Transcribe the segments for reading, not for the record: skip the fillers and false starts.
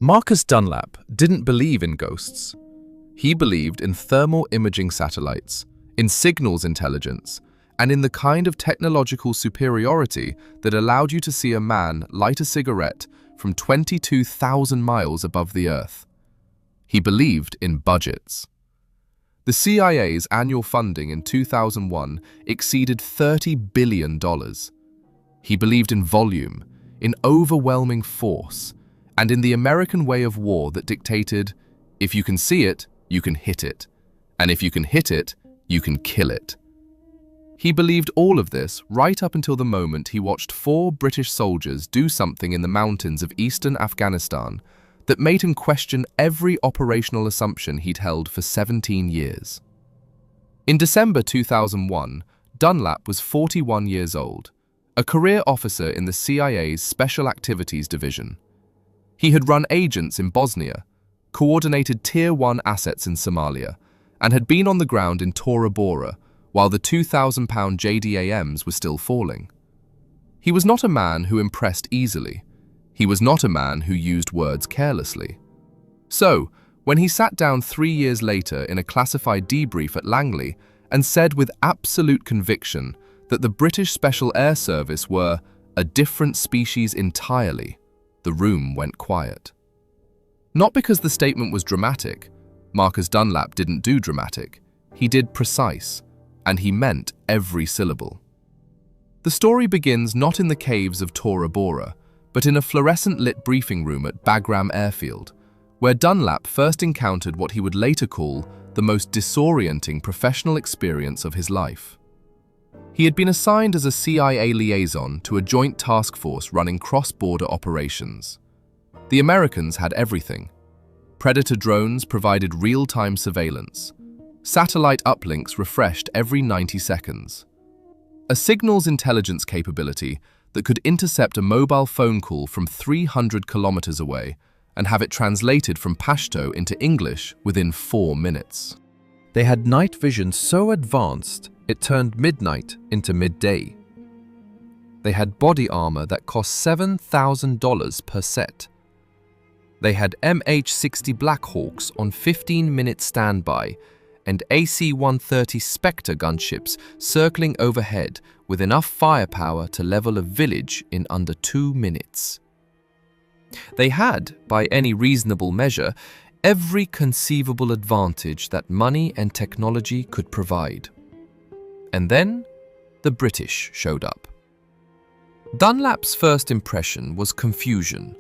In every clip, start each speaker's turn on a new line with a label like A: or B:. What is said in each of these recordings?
A: Marcus Dunlap didn't believe in ghosts. He believed in thermal imaging satellites, in signals intelligence, and in the kind of technological superiority that allowed you to see a man light a cigarette from 22,000 miles above the Earth. He believed in budgets. The CIA's annual funding in 2001 exceeded $30 billion. He believed in volume, in overwhelming force, and in the American way of war that dictated, if you can see it, you can hit it, and if you can hit it, you can kill it. He believed all of this right up until the moment he watched 4 British soldiers do something in the mountains of eastern Afghanistan that made him question every operational assumption he'd held for 17 years. In December 2001, Dunlap was 41 years old, a career officer in the CIA's Special Activities Division. He had run agents in Bosnia, coordinated Tier 1 assets in Somalia, and had been on the ground in Tora Bora while the 2,000-pound JDAMs were still falling. He was not a man who impressed easily. He was not a man who used words carelessly. So, when he sat down 3 years later in a classified debrief at Langley and said with absolute conviction that the British Special Air Service were a different species entirely, the room went quiet. Not because the statement was dramatic. Marcus Dunlap didn't do dramatic. He did precise, and he meant every syllable. The story begins not in the caves of Tora Bora, but in a fluorescent-lit briefing room at Bagram Airfield, where Dunlap first encountered what he would later call the most disorienting professional experience of his life. He had been assigned as a CIA liaison to a joint task force running cross-border operations. The Americans had everything. Predator drones provided real-time surveillance. Satellite uplinks refreshed every 90 seconds. A signals intelligence capability that could intercept a mobile phone call from 300 kilometers away and have it translated from Pashto into English within 4 minutes. They had night vision so advanced it turned midnight into midday. They had body armor that cost $7,000 per set. They had MH-60 Black Hawks on 15-minute standby and AC-130 Spectre gunships circling overhead with enough firepower to level a village in under 2 minutes. They had, by any reasonable measure, every conceivable advantage that money and technology could provide. And then, the British showed up. Dunlap's first impression was confusion.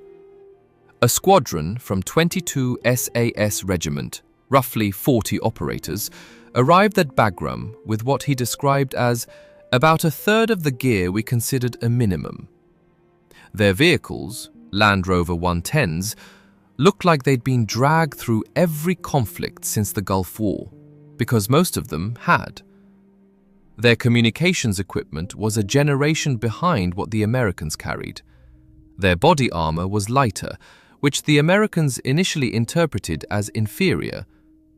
A: A squadron from 22 SAS Regiment, roughly 40 operators, arrived at Bagram with what he described as about a third of the gear we considered a minimum. Their vehicles, Land Rover 110s, looked like they'd been dragged through every conflict since the Gulf War, because most of them had. Their communications equipment was a generation behind what the Americans carried. Their body armor was lighter, which the Americans initially interpreted as inferior,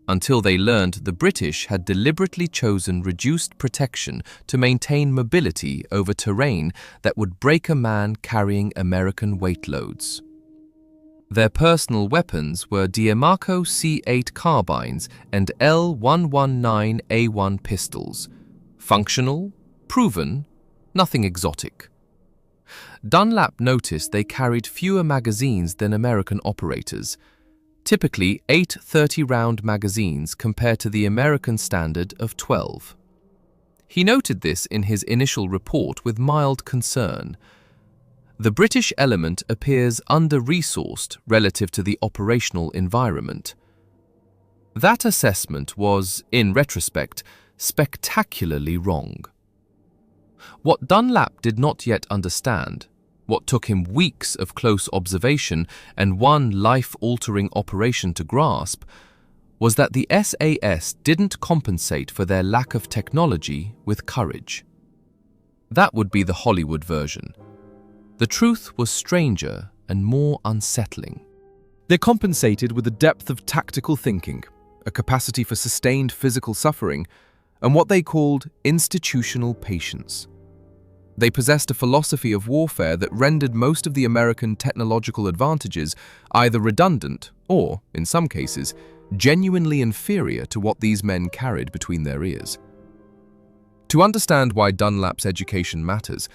A: until they learned the British had deliberately chosen reduced protection to maintain mobility over terrain that would break a man carrying American weight loads. Their personal weapons were Diemaco C8 carbines and L119A1 pistols. Functional, proven, nothing exotic. Dunlap noticed they carried fewer magazines than American operators, typically 8 30-round magazines compared to the American standard of 12. He noted this in his initial report with mild concern. The British element appears under-resourced relative to the operational environment. That assessment was, in retrospect, spectacularly wrong. What Dunlap did not yet understand, what took him weeks of close observation and one life-altering operation to grasp, was that the SAS didn't compensate for their lack of technology with courage. That would be the Hollywood version. The truth was stranger and more unsettling. They compensated with a depth of tactical thinking, a capacity for sustained physical suffering, and what they called institutional patience. They possessed a philosophy of warfare that rendered most of the American technological advantages either redundant or, in some cases, genuinely inferior to what these men carried between their ears. To understand why Dunlap's education matters,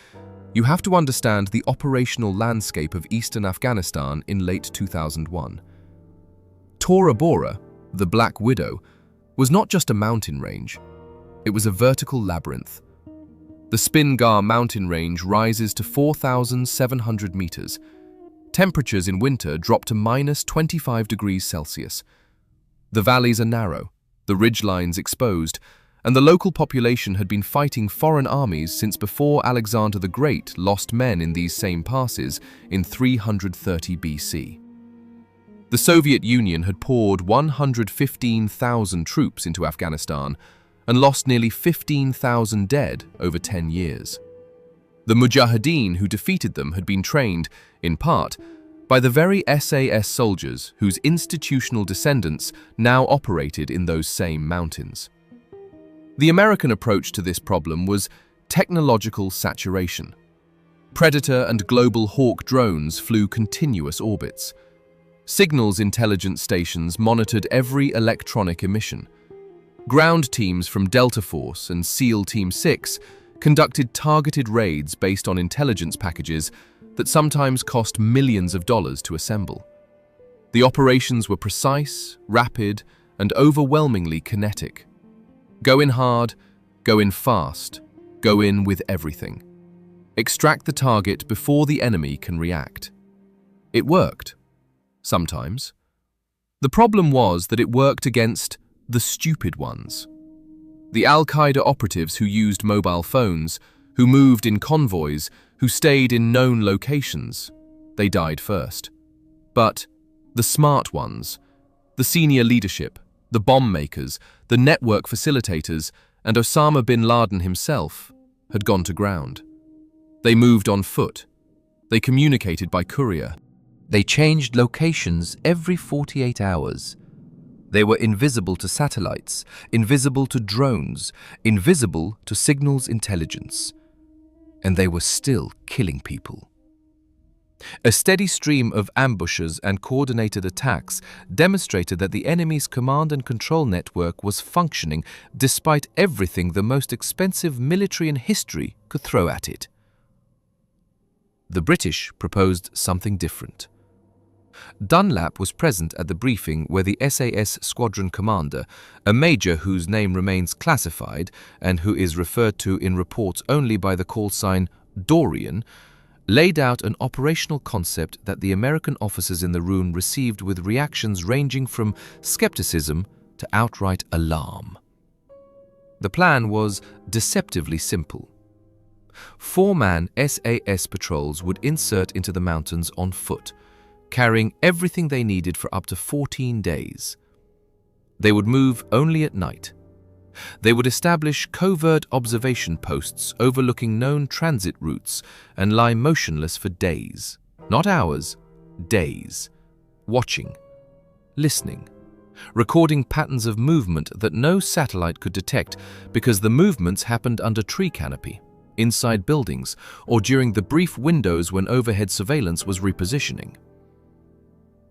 A: you have to understand the operational landscape of eastern Afghanistan in late 2001. Tora Bora, the Black Widow, was not just a mountain range. It was a vertical labyrinth. The Spingar mountain range rises to 4,700 meters. Temperatures in winter drop to -25 degrees Celsius. The valleys are narrow, the ridgelines exposed, and the local population had been fighting foreign armies since before Alexander the Great lost men in these same passes in 330 BC. The Soviet Union had poured 115,000 troops into Afghanistan and lost nearly 15,000 dead over 10 years. The Mujahideen who defeated them had been trained, in part, by the very SAS soldiers whose institutional descendants now operated in those same mountains. The American approach to this problem was technological saturation. Predator and Global Hawk drones flew continuous orbits. Signals intelligence stations monitored every electronic emission. Ground teams from Delta Force and SEAL Team 6 conducted targeted raids based on intelligence packages that sometimes cost millions of dollars to assemble. The operations were precise, rapid, and overwhelmingly kinetic. Go in hard, go in fast, go in with everything. Extract the target before the enemy can react. It worked. Sometimes. The problem was that it worked against the stupid ones. The Al-Qaeda operatives who used mobile phones, who moved in convoys, who stayed in known locations, they died first. But the smart ones, the senior leadership, the bomb makers, the network facilitators, and Osama bin Laden himself had gone to ground. They moved on foot. They communicated by courier. They changed locations every 48 hours. They were invisible to satellites, invisible to drones, invisible to signals intelligence. And they were still killing people. A steady stream of ambushes and coordinated attacks demonstrated that the enemy's command and control network was functioning despite everything the most expensive military in history could throw at it. The British proposed something different. Dunlap was present at the briefing where the SAS squadron commander, a major whose name remains classified and who is referred to in reports only by the call sign Dorian, laid out an operational concept that the American officers in the room received with reactions ranging from skepticism to outright alarm. The plan was deceptively simple. 4-man SAS patrols would insert into the mountains on foot, carrying everything they needed for up to 14 days. They would move only at night. They would establish covert observation posts overlooking known transit routes and lie motionless for days, not hours, days, watching, listening, recording patterns of movement that no satellite could detect because the movements happened under tree canopy, inside buildings, or during the brief windows when overhead surveillance was repositioning.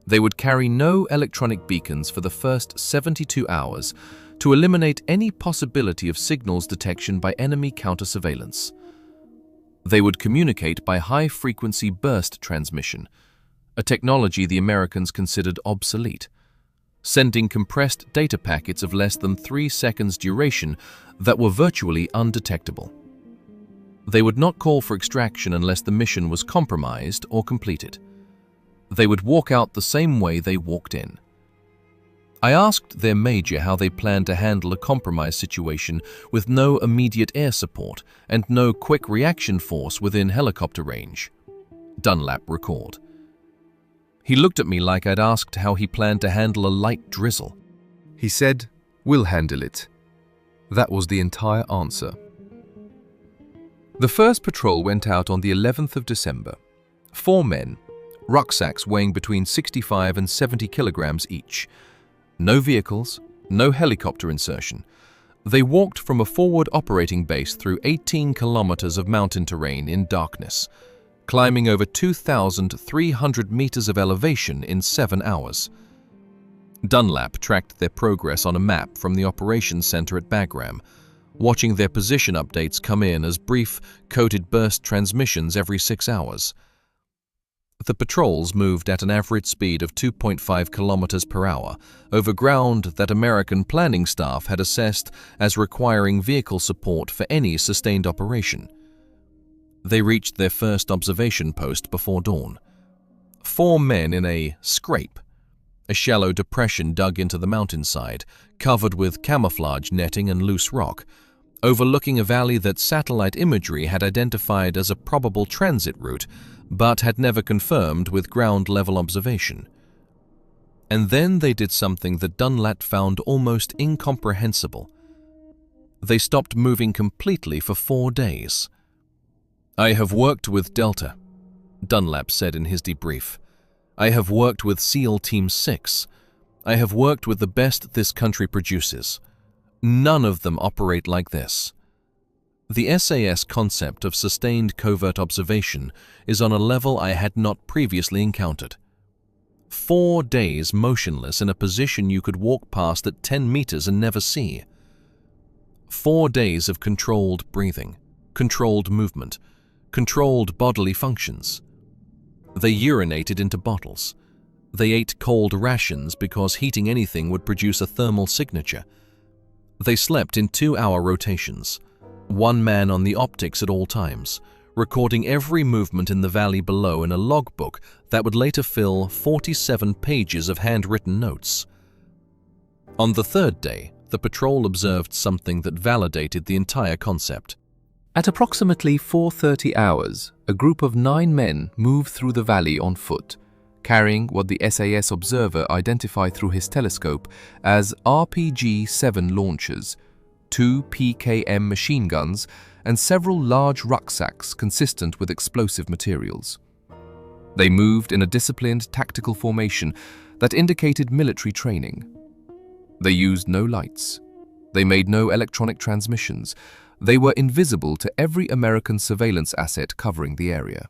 A: They would carry no electronic beacons for the first 72 hours to eliminate any possibility of signals detection by enemy counter-surveillance. They would communicate by high-frequency burst transmission, a technology the Americans considered obsolete, sending compressed data packets of less than 3 seconds duration that were virtually undetectable. They would not call for extraction unless the mission was compromised or completed. They would walk out the same way they walked in. I asked their major how they planned to handle a compromised situation with no immediate air support and no quick reaction force within helicopter range. Dunlap recalled. He looked at me like I'd asked how he planned to handle a light drizzle. He said, "We'll handle it." That was the entire answer. The first patrol went out on the 11th of December. 4 men, rucksacks weighing between 65 and 70 kilograms each. No vehicles, no helicopter insertion. They walked from a forward operating base through 18 kilometers of mountain terrain in darkness, climbing over 2,300 meters of elevation in 7 hours. Dunlap tracked their progress on a map from the operations center at Bagram, watching their position updates come in as brief, coded burst transmissions every 6 hours. The patrols moved at an average speed of 2.5 kilometers per hour over ground that American planning staff had assessed as requiring vehicle support for any sustained operation. They reached their first observation post before dawn. 4 men in a scrape, a shallow depression dug into the mountainside, covered with camouflage netting and loose rock, overlooking a valley that satellite imagery had identified as a probable transit route, but had never confirmed with ground-level observation. And then they did something that Dunlap found almost incomprehensible. They stopped moving completely for 4 days. "I have worked with Delta," Dunlap said in his debrief. "I have worked with SEAL Team 6. I have worked with the best this country produces. None of them operate like this." The SAS concept of sustained covert observation is on a level I had not previously encountered. 4 days motionless in a position you could walk past at 10 meters and never see. 4 days of controlled breathing, controlled movement, controlled bodily functions. They urinated into bottles. They ate cold rations because heating anything would produce a thermal signature. They slept in 2-hour rotations. 1 man on the optics at all times, recording every movement in the valley below in a logbook that would later fill 47 pages of handwritten notes. On the 3rd day, the patrol observed something that validated the entire concept. At approximately 4:30 hours, a group of 9 men moved through the valley on foot, carrying what the SAS observer identified through his telescope as RPG-7 launchers, 2 PKM machine guns, and several large rucksacks consistent with explosive materials. They moved in a disciplined tactical formation that indicated military training. They used no lights. They made no electronic transmissions. They were invisible to every American surveillance asset covering the area.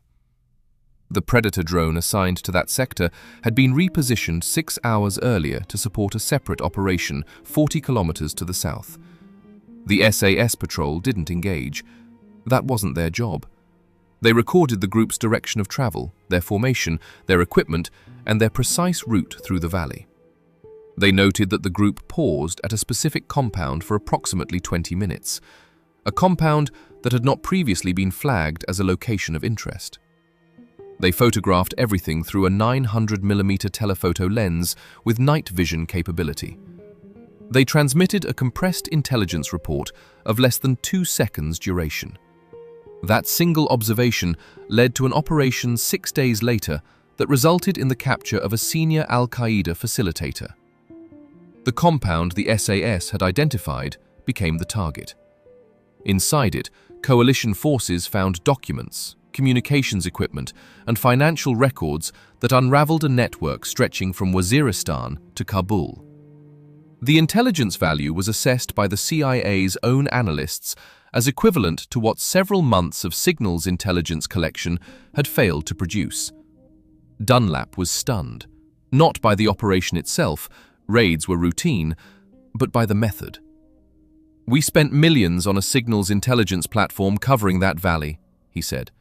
A: The Predator drone assigned to that sector had been repositioned 6 hours earlier to support a separate operation 40 kilometers to the south. The SAS patrol didn't engage. That wasn't their job. They recorded the group's direction of travel, their formation, their equipment, and their precise route through the valley. They noted that the group paused at a specific compound for approximately 20 minutes, a compound that had not previously been flagged as a location of interest. They photographed everything through a 900mm telephoto lens with night vision capability. They transmitted a compressed intelligence report of less than 2 seconds duration. That single observation led to an operation 6 days later that resulted in the capture of a senior Al-Qaeda facilitator. The compound the SAS had identified became the target. Inside it, coalition forces found documents, communications equipment, and financial records that unraveled a network stretching from Waziristan to Kabul. The intelligence value was assessed by the CIA's own analysts as equivalent to what several months of signals intelligence collection had failed to produce. Dunlap was stunned, not by the operation itself, raids were routine, but by the method. "We spent millions on a signals intelligence platform covering that valley," he said.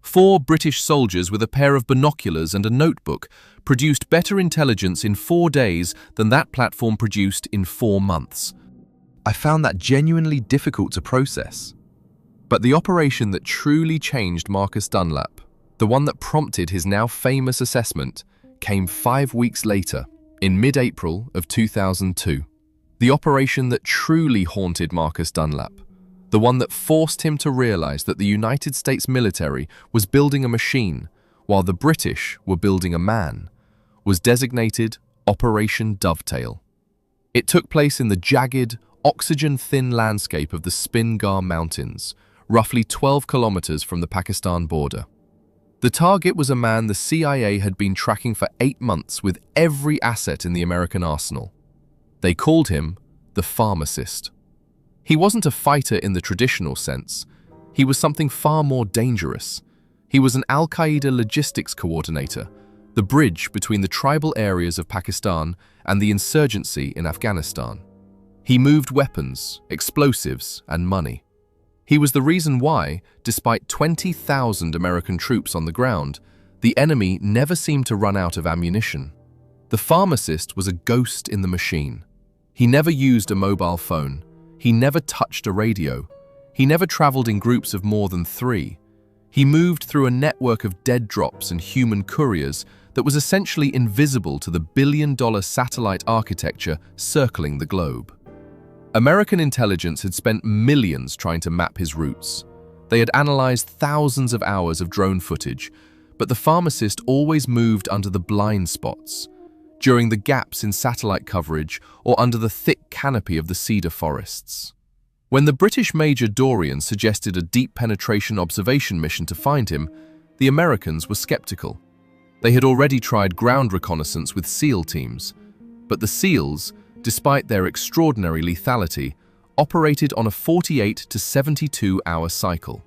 A: 4 British soldiers with a pair of binoculars and a notebook produced better intelligence in 4 days than that platform produced in 4 months. I found that genuinely difficult to process. But the operation that truly changed Marcus Dunlap, the one that prompted his now famous assessment, came 5 weeks later, in mid-April of 2002. The operation that truly haunted Marcus Dunlap, the one that forced him to realize that the United States military was building a machine while the British were building a man, was designated Operation Dovetail. It took place in the jagged, oxygen-thin landscape of the Spingar Mountains, roughly 12 kilometers from the Pakistan border. The target was a man the CIA had been tracking for 8 months with every asset in the American arsenal. They called him the pharmacist. He wasn't a fighter in the traditional sense. He was something far more dangerous. He was an Al-Qaeda logistics coordinator, the bridge between the tribal areas of Pakistan and the insurgency in Afghanistan. He moved weapons, explosives, and money. He was the reason why, despite 20,000 American troops on the ground, the enemy never seemed to run out of ammunition. The pharmacist was a ghost in the machine. He never used a mobile phone. He never touched a radio. He never traveled in groups of more than 3. He moved through a network of dead drops and human couriers that was essentially invisible to the billion-dollar satellite architecture circling the globe. American intelligence had spent millions trying to map his routes. They had analyzed thousands of hours of drone footage, but the pharmacist always moved under the blind spots, during the gaps in satellite coverage or under the thick canopy of the cedar forests. When the British Major Dorian suggested a deep penetration observation mission to find him, the Americans were skeptical. They had already tried ground reconnaissance with SEAL teams, but the SEALs, despite their extraordinary lethality, operated on a 48 to 72-hour cycle.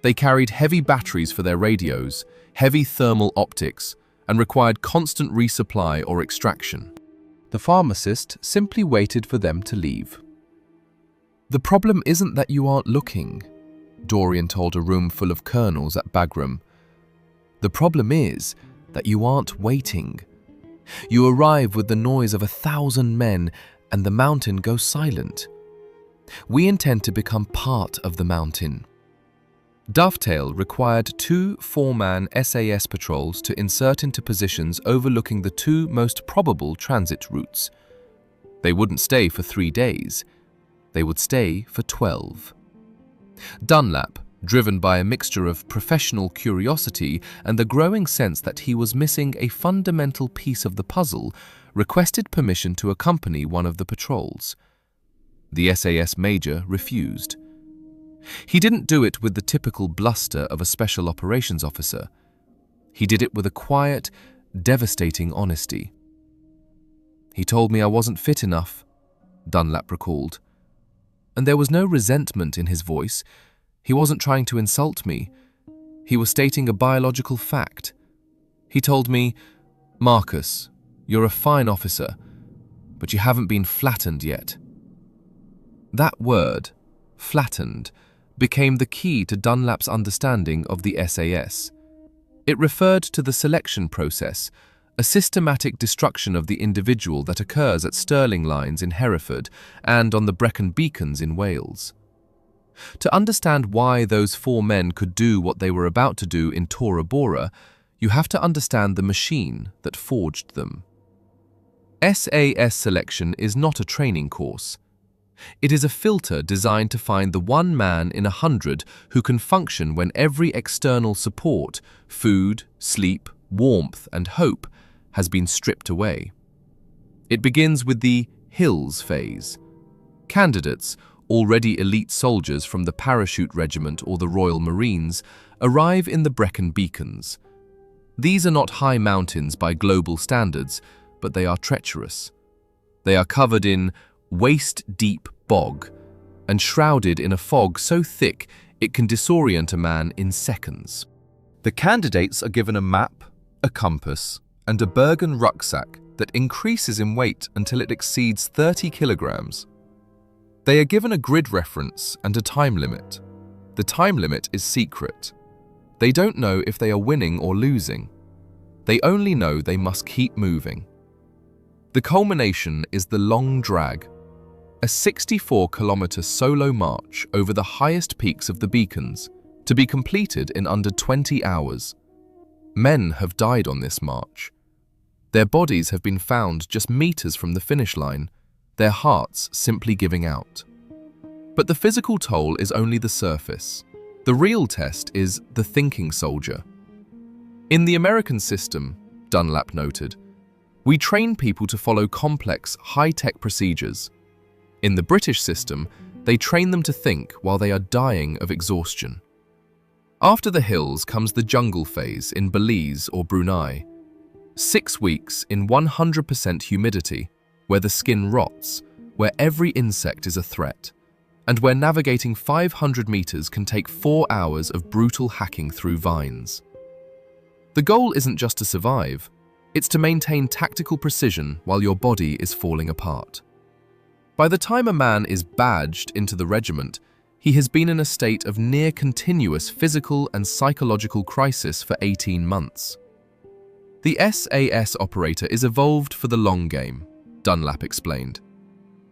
A: They carried heavy batteries for their radios, heavy thermal optics, and required constant resupply or extraction. The pharmacist simply waited for them to leave. "The problem isn't that you aren't looking," Dorian told a room full of colonels at Bagram. "The problem is that you aren't waiting. You arrive with the noise of 1,000 men and the mountain goes silent. We intend to become part of the mountain." Dovetail required 2 4-man SAS patrols to insert into positions overlooking the 2 most probable transit routes. They wouldn't stay for 3 days. They would stay for 12. Dunlap, driven by a mixture of professional curiosity and the growing sense that he was missing a fundamental piece of the puzzle, requested permission to accompany one of the patrols. The SAS major refused. He didn't do it with the typical bluster of a special operations officer. He did it with a quiet, devastating honesty. "He told me I wasn't fit enough," Dunlap recalled. And there was no resentment in his voice. He wasn't trying to insult me. He was stating a biological fact. He told me, "Marcus, you're a fine officer, but you haven't been flattened yet." That word, flattened, became the key to Dunlap's understanding of the SAS. It referred to the selection process, a systematic destruction of the individual that occurs at Stirling Lines in Hereford and on the Brecon Beacons in Wales. To understand why those 4 men could do what they were about to do in Tora Bora, you have to understand the machine that forged them. SAS selection is not a training course. It is a filter designed to find the 1 man in 100 who can function when every external support, food, sleep, warmth, and hope, has been stripped away. It begins with the Hills phase. Candidates, already elite soldiers from the Parachute Regiment or the Royal Marines, arrive in the Brecon Beacons. These are not high mountains by global standards, but they are treacherous. They are covered in waist-deep bog and shrouded in a fog so thick it can disorient a man in seconds. The candidates are given a map, a compass, and a Bergen rucksack that increases in weight until it exceeds 30 kilograms. They are given a grid reference and a time limit. The time limit is secret. They don't know if they are winning or losing. They only know they must keep moving. The culmination is the long drag, a 64-kilometer solo march over the highest peaks of the beacons, to be completed in under 20 hours. Men have died on this march. Their bodies have been found just meters from the finish line, their hearts simply giving out. But the physical toll is only the surface. The real test is the thinking soldier. In the American system, Dunlap noted, we train people to follow complex, high-tech procedures. In the British system, they train them to think while they are dying of exhaustion. After the hills comes the jungle phase in Belize or Brunei. 6 weeks in 100% humidity, where the skin rots, where every insect is a threat. and where navigating 500 meters can take 4 hours of brutal hacking through vines. The goal isn't just to survive, it's to maintain tactical precision while your body is falling apart. By the time a man is badged into the regiment, he has been in a state of near-continuous physical and psychological crisis for 18 months. The SAS operator is evolved for the long game, Dunlap explained.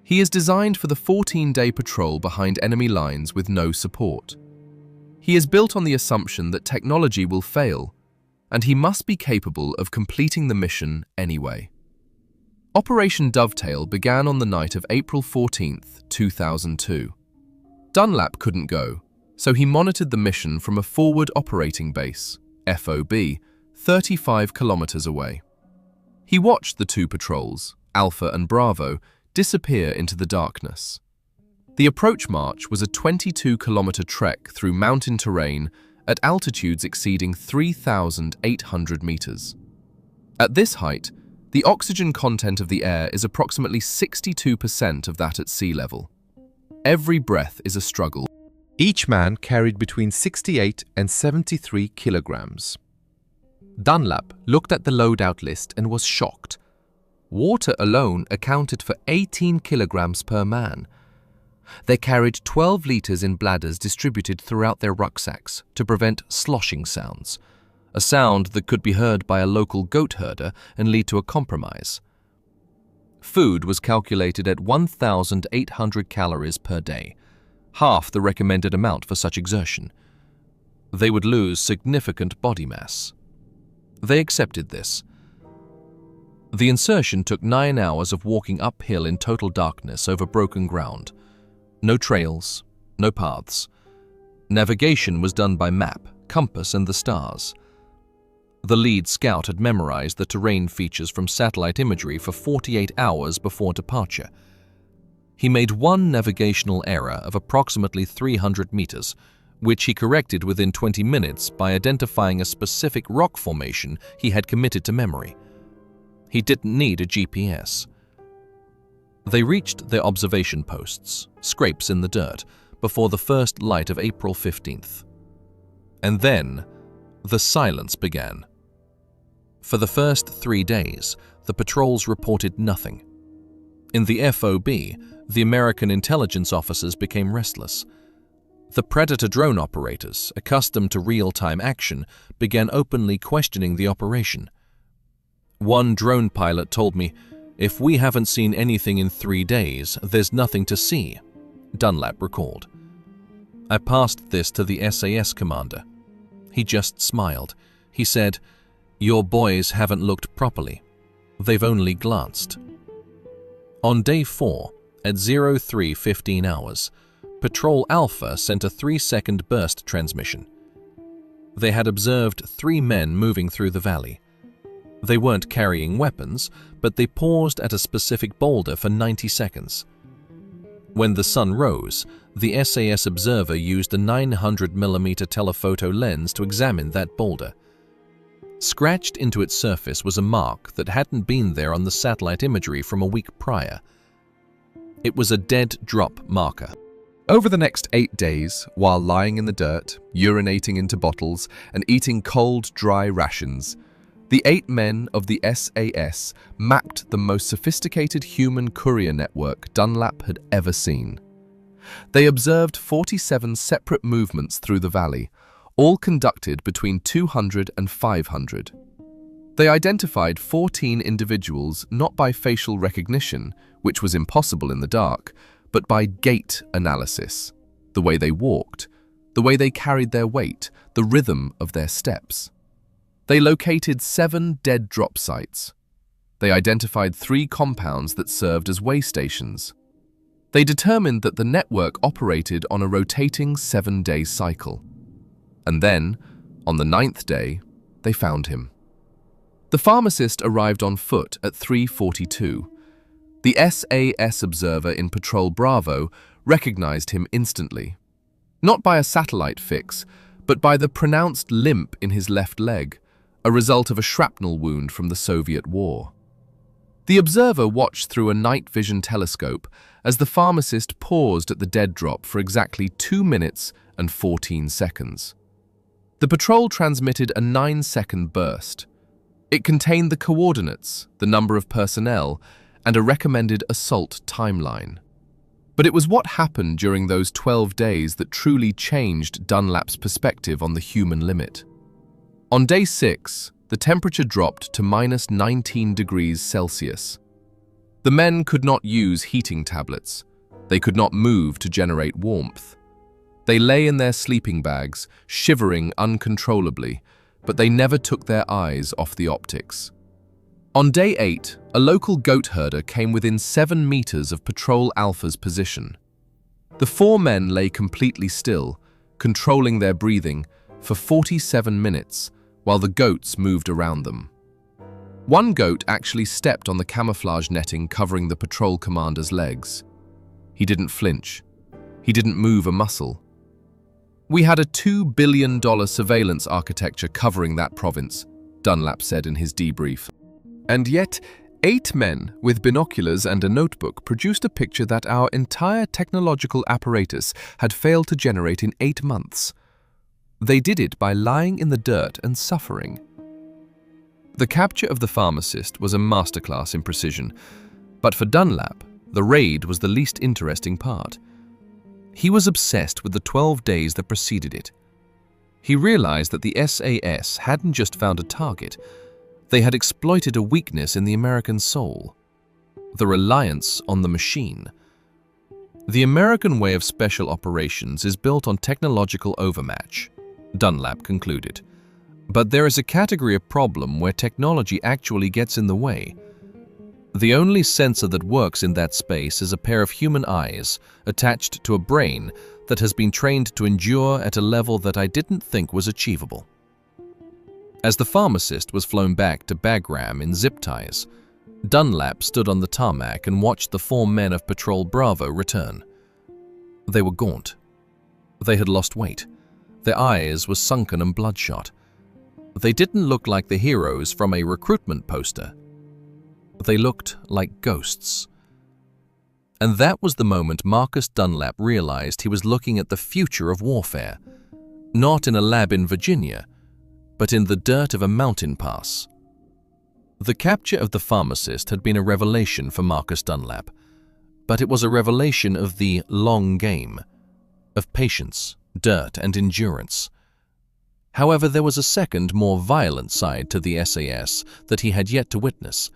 A: He is designed for the 14-day patrol behind enemy lines with no support. He is built on the assumption that technology will fail, and he must be capable of completing the mission anyway. Operation Dovetail began on the night of April 14, 2002. Dunlap couldn't go, so he monitored the mission from a forward operating base, FOB, 35 kilometers away. He watched the two patrols, Alpha and Bravo, disappear into the darkness. The approach march was a 22-kilometer trek through mountain terrain at altitudes exceeding 3,800 meters. At this height, the oxygen content of the air is approximately 62% of that at sea level. Every breath is a struggle.
B: Each man carried between 68 and 73 kilograms. Dunlap looked at the loadout list and was shocked. Water alone accounted for 18 kilograms per man. They carried 12 liters in bladders distributed throughout their rucksacks to prevent sloshing sounds, a sound that could be heard by a local goat herder and lead to a compromise. Food was calculated at 1,800 calories per day, half the recommended amount for such exertion. They would lose significant body mass. They accepted this. The insertion took 9 hours of walking uphill in total darkness over broken ground. No trails, no paths. Navigation was done by map, compass, and the stars. The lead scout had memorized the terrain features from satellite imagery for 48 hours before departure. He made one navigational error of approximately 300 meters, which he corrected within 20 minutes by identifying a specific rock formation he had committed to memory. He didn't need a GPS. They reached their observation posts, scrapes in the dirt, before the first light of April 15th. And then, the silence began. For the first 3 days, the patrols reported nothing. In the FOB, the American intelligence officers became restless. The Predator drone operators, accustomed to real-time action, began openly questioning the operation. One drone pilot told me, "If we haven't seen anything in 3 days, there's nothing to see," Dunlap recalled. I passed this to the SAS commander. He just smiled. He said, "Your boys haven't looked properly. They've only glanced." On day 4, at 03:15 hours, Patrol Alpha sent a 3-second burst transmission. They had observed 3 men moving through the valley. They weren't carrying weapons, but they paused at a specific boulder for 90 seconds. When the sun rose, the SAS observer used a 900mm telephoto lens to examine that boulder. Scratched into its surface was a mark that hadn't been there on the satellite imagery from a week prior. It was a dead drop marker.
A: Over the next 8 days, while lying in the dirt, urinating into bottles, and eating cold, dry rations, the 8 men of the SAS mapped the most sophisticated human courier network Dunlap had ever seen. They observed 47 separate movements through the valley, all conducted between 200 and 500. They identified 14 individuals not by facial recognition, which was impossible in the dark, but by gait analysis, the way they walked, the way they carried their weight, the rhythm of their steps. They located 7 dead drop sites. They identified 3 compounds that served as way stations. They determined that the network operated on a rotating 7-day cycle. And then, on the 9th day, they found him. The pharmacist arrived on foot at 3:42. The SAS observer in Patrol Bravo recognized him instantly, not by a satellite fix, but by the pronounced limp in his left leg, a result of a shrapnel wound from the Soviet War. The observer watched through a night vision telescope as the pharmacist paused at the dead drop for exactly 2 minutes and 14 seconds. The patrol transmitted a 9-second burst. It contained the coordinates, the number of personnel, and a recommended assault timeline. But it was what happened during those 12 days that truly changed Dunlap's perspective on the human limit. On day 6, the temperature dropped to -19 degrees Celsius. The men could not use heating tablets. They could not move to generate warmth. They lay in their sleeping bags, shivering uncontrollably, but they never took their eyes off the optics. On day 8, a local goat herder came within 7 meters of Patrol Alpha's position. The 4 men lay completely still, controlling their breathing, for 47 minutes, while the goats moved around them. One goat actually stepped on the camouflage netting covering the patrol commander's legs. He didn't flinch. He didn't move a muscle. "We had a $2 billion surveillance architecture covering that province," Dunlap said in his debrief. And yet, 8 men with binoculars and a notebook produced a picture that our entire technological apparatus had failed to generate in 8 months. They did it by lying in the dirt and suffering. The capture of the pharmacist was a masterclass in precision, but for Dunlap, the raid was the least interesting part. He was obsessed with the 12 days that preceded it. He realized that the SAS hadn't just found a target, they had exploited a weakness in the American soul: the reliance on the machine. The American way of special operations is built on technological overmatch, Dunlap concluded. But there is a category of problem where technology actually gets in the way. The only sensor that works in that space is a pair of human eyes attached to a brain that has been trained to endure at a level that I didn't think was achievable. As the pharmacist was flown back to Bagram in zip ties, Dunlap stood on the tarmac and watched the 4 men of Patrol Bravo return. They were gaunt. They had lost weight. Their eyes were sunken and bloodshot. They didn't look like the heroes from a recruitment poster. They looked like ghosts. And that was the moment Marcus Dunlap realized he was looking at the future of warfare, not in a lab in Virginia, but in the dirt of a mountain pass. The capture of the pharmacist had been a revelation for Marcus Dunlap, but it was a revelation of the long game, of patience, dirt, and endurance. However, there was a second, more violent side to the SAS that he had yet to witness.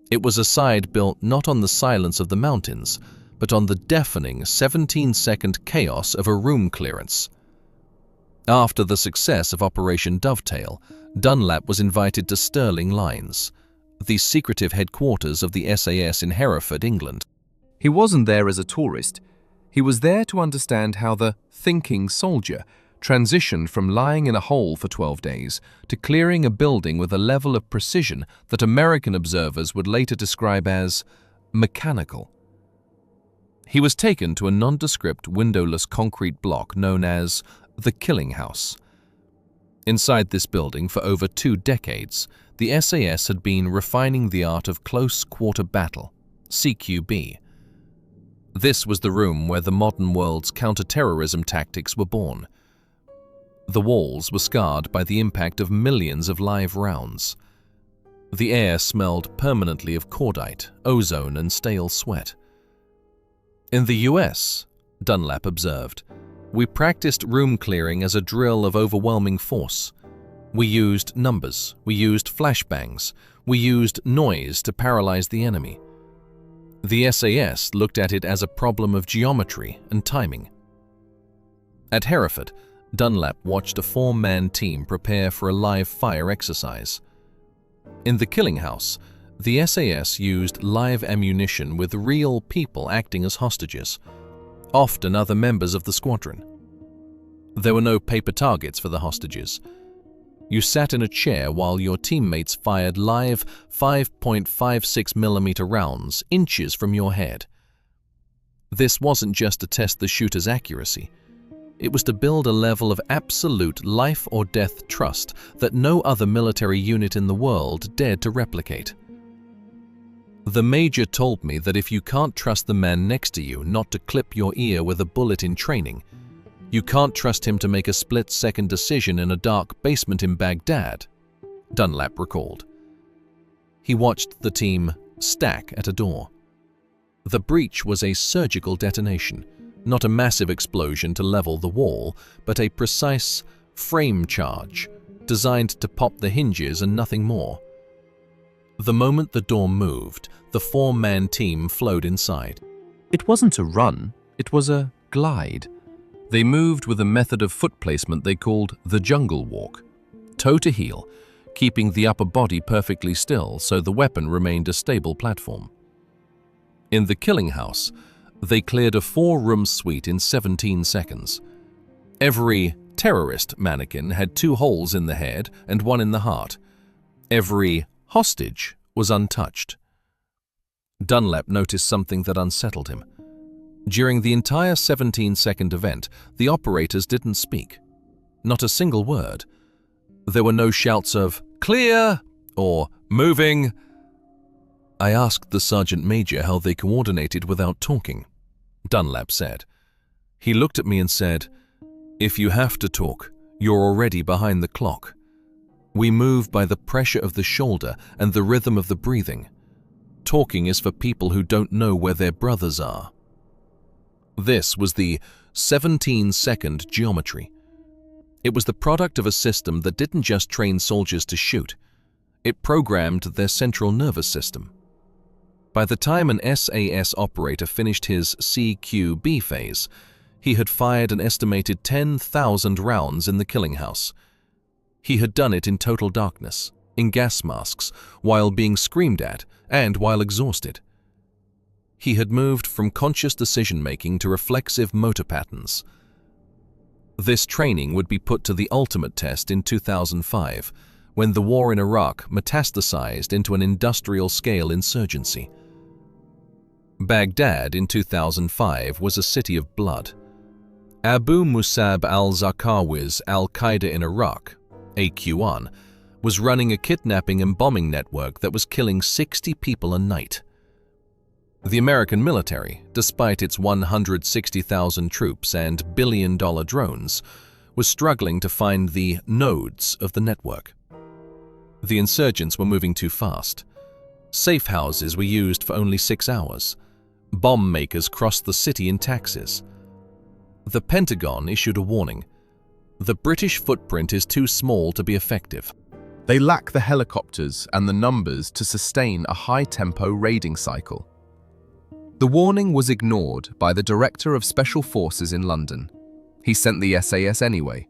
A: It was a side built not on the silence of the mountains, but on the deafening 17-second chaos of a room clearance. After the success of Operation Dovetail, Dunlap was invited to Stirling Lines, the secretive headquarters of the SAS in Hereford, England. He wasn't there as a tourist. He was there to understand how the thinking soldier transitioned from lying in a hole for 12 days to clearing a building with a level of precision that American observers would later describe as mechanical. He was taken to a nondescript windowless concrete block known as the Killing House. Inside this building for over 2 decades, the SAS had been refining the art of close quarter battle, CQB. This was the room where the modern world's counter-terrorism tactics were born. The walls were scarred by the impact of millions of live rounds. The air smelled permanently of cordite, ozone, and stale sweat. In the US, Dunlap observed, we practiced room clearing as a drill of overwhelming force. We used numbers, we used flashbangs, we used noise to paralyze the enemy. The SAS looked at it as a problem of geometry and timing. At Hereford, Dunlap watched a 4-man team prepare for a live fire exercise. In the Killing House, the SAS used live ammunition with real people acting as hostages, often other members of the squadron. There were no paper targets for the hostages. You sat in a chair while your teammates fired live 5.56mm rounds inches from your head. This wasn't just to test the shooter's accuracy. It was to build a level of absolute life-or-death trust that no other military unit in the world dared to replicate.
C: The major told me that if you can't trust the man next to you not to clip your ear with a bullet in training, you can't trust him to make a split-second decision in a dark basement in Baghdad, Dunlap recalled. He watched the team stack at a door. The breach was a surgical detonation, not a massive explosion to level the wall, but a precise frame charge designed to pop the hinges and nothing more. The moment the door moved, the four-man team flowed inside.
B: It wasn't a run, it was a glide. They moved with a method of foot placement they called the jungle walk, toe to heel, keeping the upper body perfectly still so the weapon remained a stable platform. In the killing house, they cleared a 4-room suite in 17 seconds. Every terrorist mannequin had 2 holes in the head and 1 in the heart. Every hostage was untouched. Dunlap noticed something that unsettled him. During the entire 17-second event, the operators didn't speak. Not a single word. There were no shouts of "clear" or "moving." I asked the sergeant major how they coordinated without talking, Dunlap said. He looked at me and said, "If you have to talk, you're already behind the clock. We move by the pressure of the shoulder and the rhythm of the breathing. Talking is for people who don't know where their brothers are." This was the 17-second geometry. It was the product of a system that didn't just train soldiers to shoot. It programmed their central nervous system. By the time an SAS operator finished his CQB phase, he had fired an estimated 10,000 rounds in the killing house. He had done it in total darkness, in gas masks, while being screamed at, and while exhausted. He had moved from conscious decision-making to reflexive motor patterns. This training would be put to the ultimate test in 2005, when the war in Iraq metastasized into an industrial-scale insurgency. Baghdad in 2005 was a city of blood. Abu Musab al-Zarqawi's Al-Qaeda in Iraq, AQ1, was running a kidnapping and bombing network that was killing 60 people a night. The American military, despite its 160,000 troops and billion-dollar drones, was struggling to find the nodes of the network. The insurgents were moving too fast. Safe houses were used for only 6 hours. Bomb makers crossed the city in taxis. The Pentagon issued a warning. The British footprint is too small to be effective.
A: They lack the helicopters and the numbers to sustain a high-tempo raiding cycle. The warning was ignored by the Director of Special Forces in London. He sent the SAS anyway.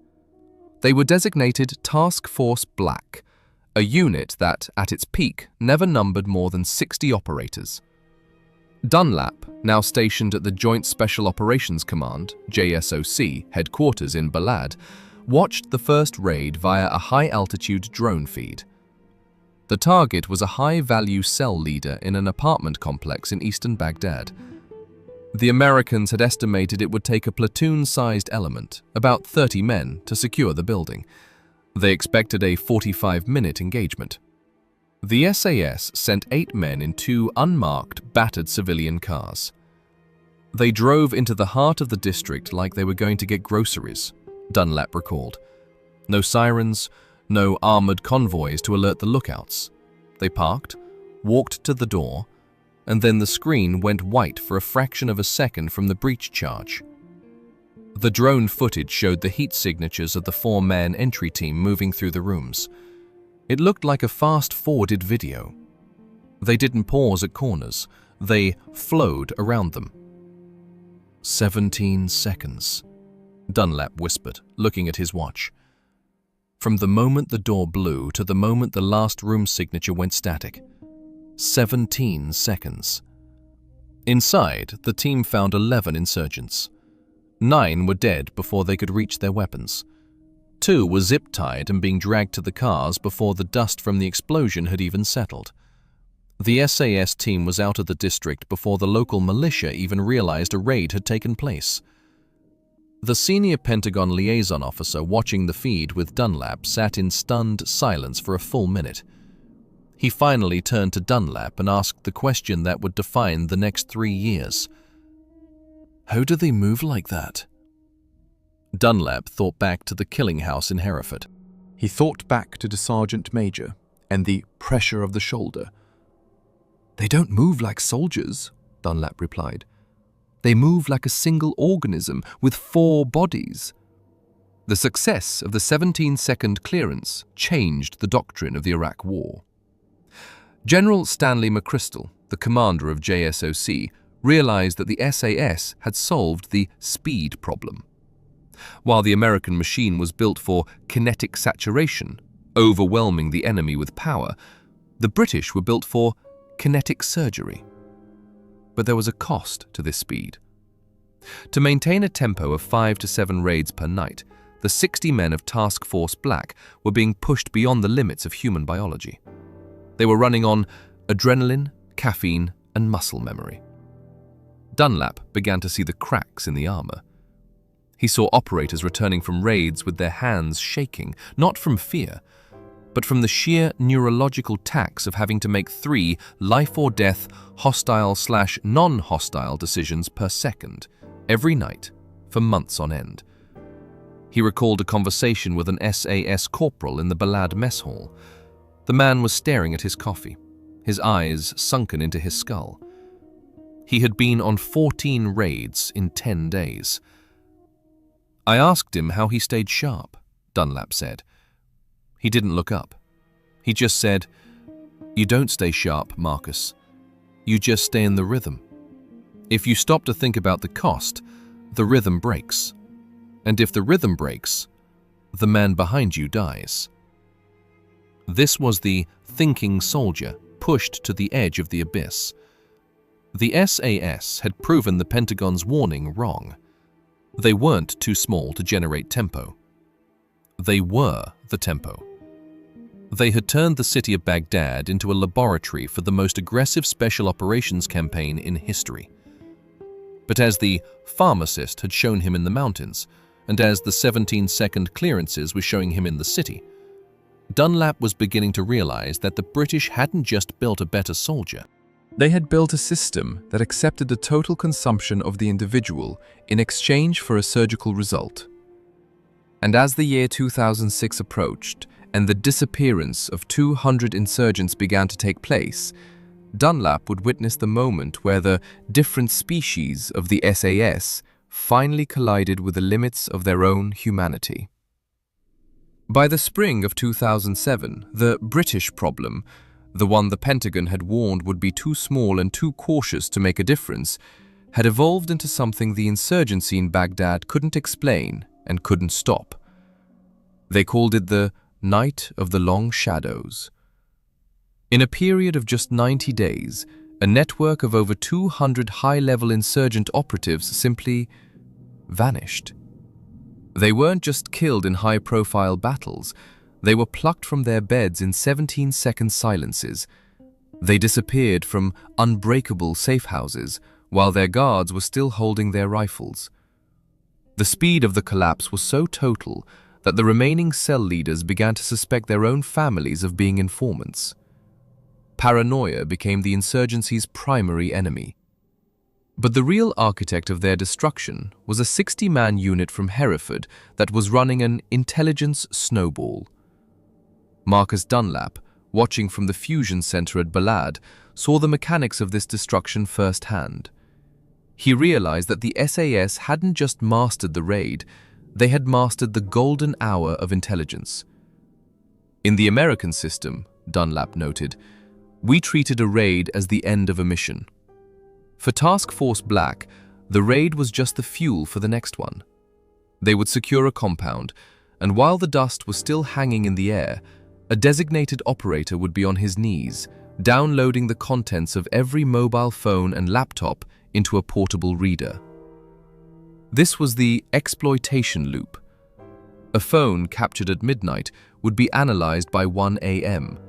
A: They were designated Task Force Black, a unit that, at its peak, never numbered more than 60 operators. Dunlap, now stationed at the Joint Special Operations Command, JSOC, headquarters in Balad, watched the first raid via a high-altitude drone feed. The target was a high-value cell leader in an apartment complex in eastern Baghdad. The Americans had estimated it would take a platoon-sized element, about 30 men, to secure the building. They expected a 45-minute engagement. The SAS sent 8 men in 2 unmarked, battered civilian cars. They drove into the heart of the district like they were going to get groceries, Dunlap recalled. No sirens, no armored convoys to alert the lookouts. They parked, walked to the door, and then the screen went white for a fraction of a second from the breach charge. The drone footage showed the heat signatures of the 4-man entry team moving through the rooms. It looked like a fast-forwarded video. They didn't pause at corners. They flowed around them. 17 seconds, Dunlap whispered, looking at his watch. From the moment the door blew to the moment the last room signature went static. 17 seconds. Inside, the team found 11 insurgents. 9 were dead before they could reach their weapons. 2 were zip-tied and being dragged to the cars before the dust from the explosion had even settled. The SAS team was out of the district before the local militia even realized a raid had taken place. The senior Pentagon liaison officer watching the feed with Dunlap sat in stunned silence for a full minute.
C: He finally turned to Dunlap and asked the question that would define the next 3 years. "How do they move like that?" Dunlap thought back to the killing house in Hereford.
A: He thought back to the sergeant major and the pressure of the shoulder. "They don't move like soldiers," Dunlap replied. "They move like a single organism with 4 bodies." The success of the 17-second clearance changed the doctrine of the Iraq War. General Stanley McChrystal, the commander of JSOC, realized that the SAS had solved the speed problem. While the American machine was built for kinetic saturation, overwhelming the enemy with power, the British were built for kinetic surgery. But there was a cost to this speed. To maintain a tempo of 5 to 7 raids per night, the 60 men of Task Force Black were being pushed beyond the limits of human biology. They were running on adrenaline, caffeine, and muscle memory. Dunlap began to see the cracks in the armor. He saw operators returning from raids with their hands shaking, not from fear, but from the sheer neurological tax of having to make 3 life-or-death, hostile/non-hostile decisions per second, every night, for months on end. He recalled a conversation with an SAS corporal in the Baghdad mess hall. The man was staring at his coffee, his eyes sunken into his skull. He had been on 14 raids in 10 days. "I asked him how he stayed sharp," Dunlap said. He didn't look up. He just said, "You don't stay sharp, Marcus. You just stay in the rhythm. If you stop to think about the cost, the rhythm breaks. And if the rhythm breaks, the man behind you dies." This was the thinking soldier pushed to the edge of the abyss. The SAS had proven the Pentagon's warning wrong. They weren't too small to generate tempo. They were the tempo. They had turned the city of Baghdad into a laboratory for the most aggressive special operations campaign in history. But as the pharmacist had shown him in the mountains, and as the 17-second clearances were showing him in the city, Dunlap was beginning to realize that the British hadn't just built a better soldier. They had built a system that accepted the total consumption of the individual in exchange for a surgical result. And as the year 2006 approached and the disappearance of 200 insurgents began to take place, Dunlap would witness the moment where the different species of the SAS finally collided with the limits of their own humanity. By the spring of 2007, the British problem, the one the Pentagon had warned would be too small and too cautious to make a difference, had evolved into something the insurgency in Baghdad couldn't explain and couldn't stop. They called it the Night of the Long Shadows. In a period of just 90 days, a network of over 200 high-level insurgent operatives simply vanished. They weren't just killed in high-profile battles, they were plucked from their beds in 17-second silences. They disappeared from unbreakable safe houses while their guards were still holding their rifles. The speed of the collapse was so total that the remaining cell leaders began to suspect their own families of being informants. Paranoia became the insurgency's primary enemy. But the real architect of their destruction was a 60-man unit from Hereford that was running an intelligence snowball. Marcus Dunlap, watching from the fusion center at Baghdad, saw the mechanics of this destruction firsthand. He realized that the SAS hadn't just mastered the raid, they had mastered the golden hour of intelligence. In the American system, Dunlap noted, we treated a raid as the end of a mission. For Task Force Black, the raid was just the fuel for the next one. They would secure a compound, and while the dust was still hanging in the air, a designated operator would be on his knees, downloading the contents of every mobile phone and laptop into a portable reader. This was the exploitation loop. A phone captured at midnight would be analyzed by 1 a.m.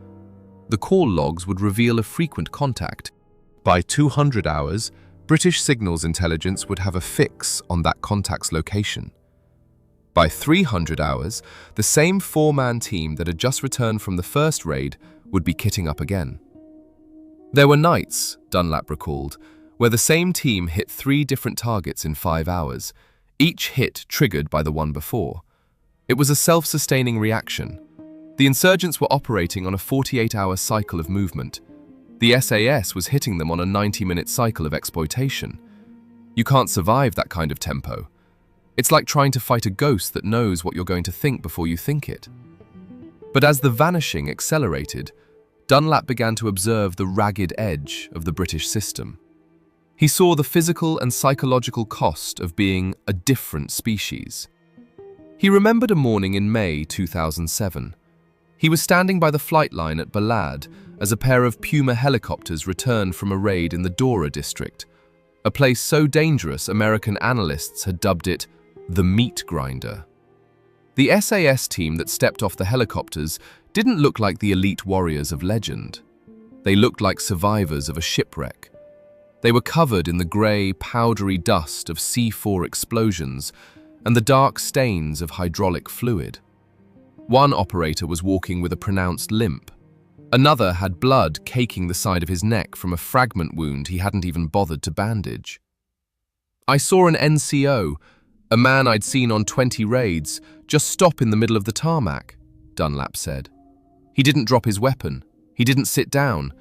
A: The call logs would reveal a frequent contact. By 200 hours, British signals intelligence would have a fix on that contact's location. By 300 hours, the same four-man team that had just returned from the first raid would be kitting up again. There were nights, Dunlap recalled, where the same team hit 3 different targets in 5 hours, each hit triggered by the one before. It was a self-sustaining reaction. The insurgents were operating on a 48-hour cycle of movement. The SAS was hitting them on a 90-minute cycle of exploitation. You can't survive that kind of tempo. It's like trying to fight a ghost that knows what you're going to think before you think it. But as the vanishing accelerated, Dunlap began to observe the ragged edge of the British system. He saw the physical and psychological cost of being a different species. He remembered a morning in May 2007. He was standing by the flight line at Baghdad as a pair of Puma helicopters returned from a raid in the Tora district, a place so dangerous American analysts had dubbed it the meat grinder. The SAS team that stepped off the helicopters didn't look like the elite warriors of legend. They looked like survivors of a shipwreck. They were covered in the grey, powdery dust of C4 explosions and the dark stains of hydraulic fluid. One operator was walking with a pronounced limp. Another had blood caking the side of his neck from a fragment wound he hadn't even bothered to bandage. I saw an NCO, a man I'd seen on 20 raids, just stop in the middle of the tarmac, Dunlap said. He didn't drop his weapon. He didn't sit down.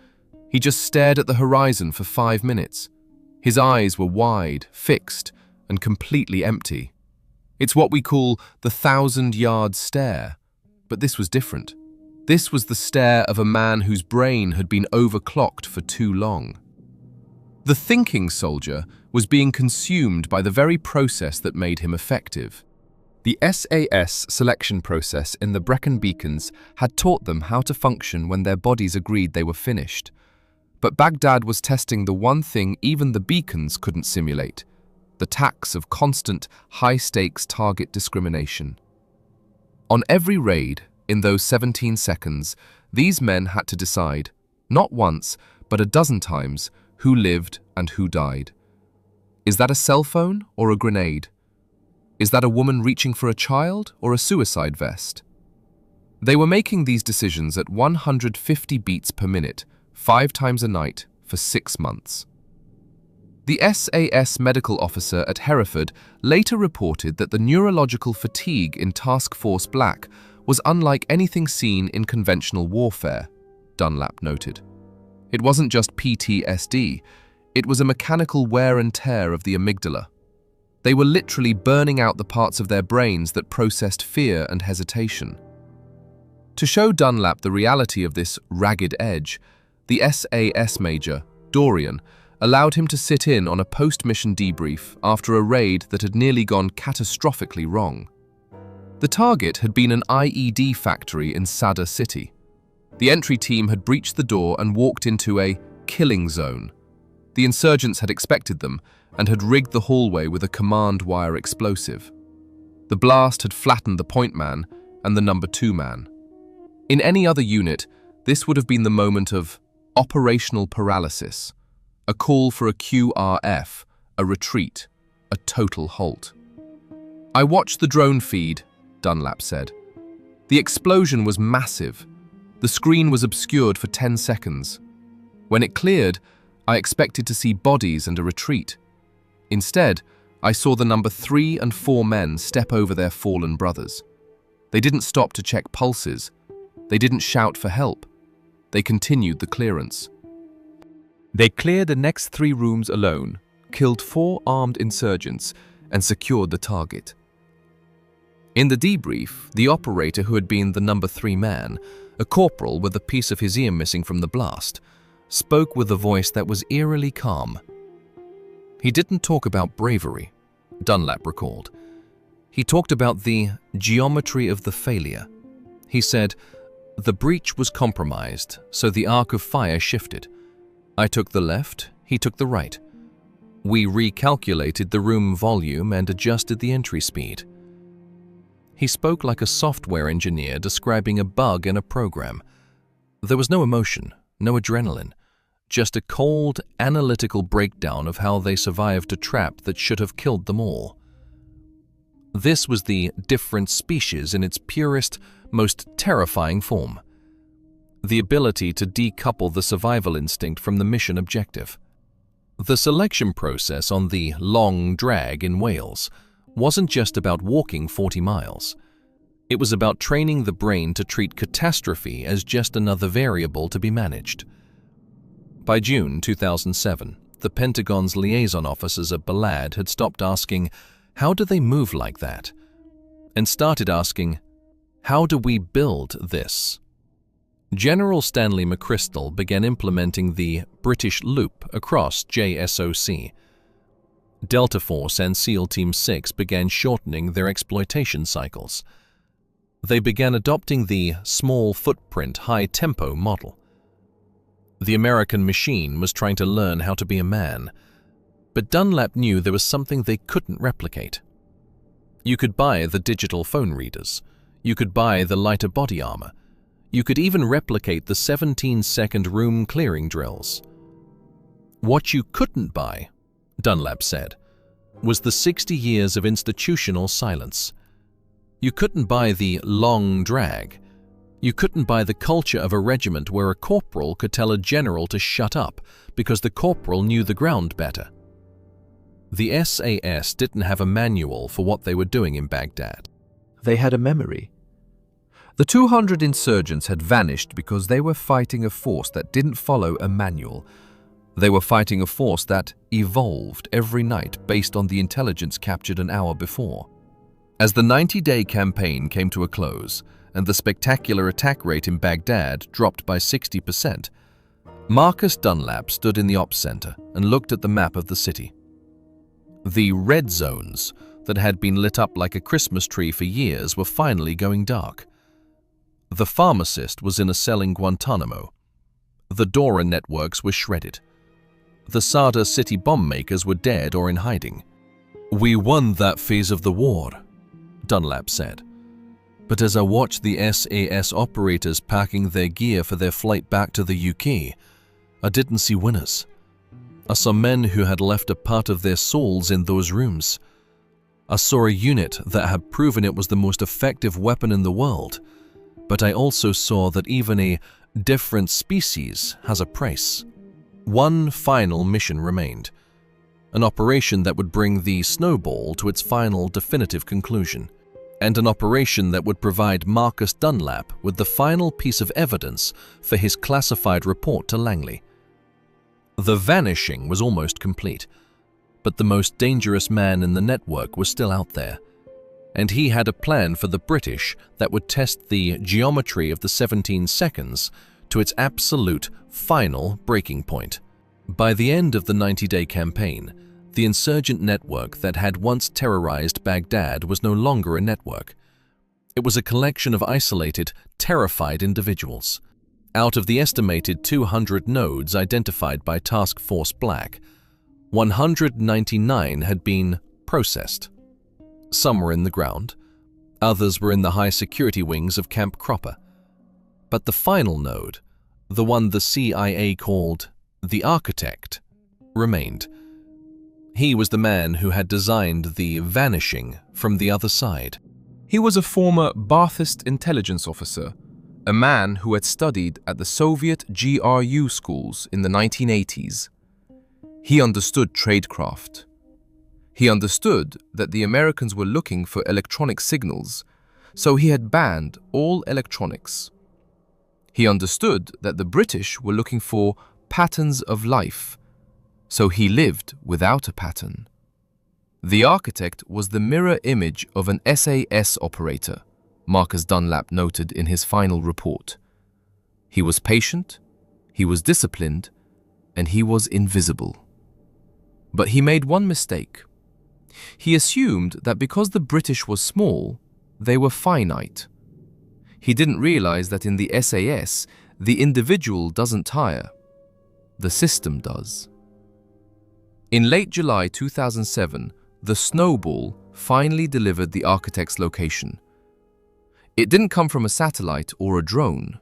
A: He just stared at the horizon for 5 minutes. His eyes were wide, fixed, and completely empty. It's what we call the 1,000-yard stare. But this was different. This was the stare of a man whose brain had been overclocked for too long. The thinking soldier was being consumed by the very process that made him effective. The SAS selection process in the Brecon Beacons had taught them how to function when their bodies agreed they were finished. But Baghdad was testing the one thing even the beacons couldn't simulate: the tax of constant, high-stakes target discrimination. On every raid, in those 17 seconds, these men had to decide, not once, but a dozen times, who lived and who died. Is that a cell phone or a grenade? Is that a woman reaching for a child or a suicide vest? They were making these decisions at 150 beats per minute, 5 times a night, for 6 months. The SAS medical officer at Hereford later reported that the neurological fatigue in Task Force Black was unlike anything seen in conventional warfare, Dunlap noted. It wasn't just PTSD, it was a mechanical wear and tear of the amygdala. They were literally burning out the parts of their brains that processed fear and hesitation. To show Dunlap the reality of this ragged edge, the SAS major, Dorian, allowed him to sit in on a post-mission debrief after a raid that had nearly gone catastrophically wrong. The target had been an IED factory in Sadr City. The entry team had breached the door and walked into a killing zone. The insurgents had expected them and had rigged the hallway with a command wire explosive. The blast had flattened the point man and the number 2 man. In any other unit, this would have been the moment of operational paralysis, a call for a QRF, a retreat, a total halt. I watched the drone feed, Dunlap said. The explosion was massive. The screen was obscured for 10 seconds. When it cleared, I expected to see bodies and a retreat. Instead, I saw the number 3 and 4 men step over their fallen brothers. They didn't stop to check pulses. They didn't shout for help. They continued the clearance. They cleared the next 3 rooms alone, killed 4 armed insurgents, and secured the target. In the debrief, the operator who had been the number 3 man, a corporal with a piece of his ear missing from the blast, spoke with a voice that was eerily calm. He didn't talk about bravery, Dunlap recalled. He talked about the geometry of the failure. He said, "The breach was compromised, so the arc of fire shifted. I took the left, he took the right. We recalculated the room volume and adjusted the entry speed." He spoke like a software engineer describing a bug in a program. There was no emotion, no adrenaline, just a cold, analytical breakdown of how they survived a trap that should have killed them all.
C: This was the different species in its purest, most terrifying form. The ability to decouple the survival instinct from the mission objective. The selection process on the long drag in Wales wasn't just about walking 40 miles. It was about training the brain to treat catastrophe as just another variable to be managed. By June 2007, the Pentagon's liaison officers at Baghdad had stopped asking, "How do they move like that?" and started asking, "How do we build this?" General Stanley McChrystal began implementing the British Loop across JSOC. Delta Force and SEAL Team 6 began shortening their exploitation cycles. They began adopting the small footprint, high tempo model. The American machine was trying to learn how to be a man, but Dunlap knew there was something they couldn't replicate. You could buy the digital phone readers, you could buy the lighter body armor, you could even replicate the 17-second room clearing drills. What you couldn't buy, Dunlap said, was the 60 years of institutional silence. You couldn't buy the long drag. You couldn't buy the culture of a regiment where a corporal could tell a general to shut up because the corporal knew the ground better. The SAS didn't have a manual for what they were doing in Baghdad.
A: They had a memory. The 200 insurgents had vanished because they were fighting a force that didn't follow a manual. They were fighting a force that evolved every night based on the intelligence captured an hour before. As the 90-day campaign came to a close and the spectacular attack rate in Baghdad dropped by 60%, Marcus Dunlap stood in the ops center and looked at the map of the city. The red zones that had been lit up like a Christmas tree for years were finally going dark. The pharmacist was in a cell in Guantanamo. The Dora networks were shredded. The Sada city bomb makers were dead or in hiding. "We won that phase of the war," Dunlap said. "But as I watched the SAS operators packing their gear for their flight back to the UK, I didn't see winners. I saw men who had left a part of their souls in those rooms. I saw a unit that had proven it was the most effective weapon in the world, but I also saw that even a different species has a price." One final mission remained, an operation that would bring the snowball to its final definitive conclusion, and an operation that would provide Marcus Dunlap with the final piece of evidence for his classified report to Langley. The vanishing was almost complete, but the most dangerous man in the network was still out there, and he had a plan for the British that would test the geometry of the 17 seconds to its absolute final breaking point. By the end of the 90-day campaign, the insurgent network that had once terrorized Baghdad was no longer a network. It was a collection of isolated, terrified individuals. Out of the estimated 200 nodes identified by Task Force Black, 199 had been processed. Some were in the ground, others were in the high-security wings of Camp Cropper. But the final node, the one the CIA called the architect, remained. He was the man who had designed the vanishing from the other side. He was a former Ba'athist intelligence officer, a man who had studied at the Soviet GRU schools in the 1980s. He understood tradecraft. He understood that the Americans were looking for electronic signals, so he had banned all electronics. He understood that the British were looking for patterns of life, so he lived without a pattern. The architect was the mirror image of an SAS operator, Marcus Dunlap noted in his final report. He was patient, he was disciplined, and he was invisible. But he made one mistake. He assumed that because the British were small, they were finite. He didn't realize that in the SAS, the individual doesn't tire. The system does. In late July 2007, the snowball finally delivered the architect's location. It didn't come from a satellite or a drone.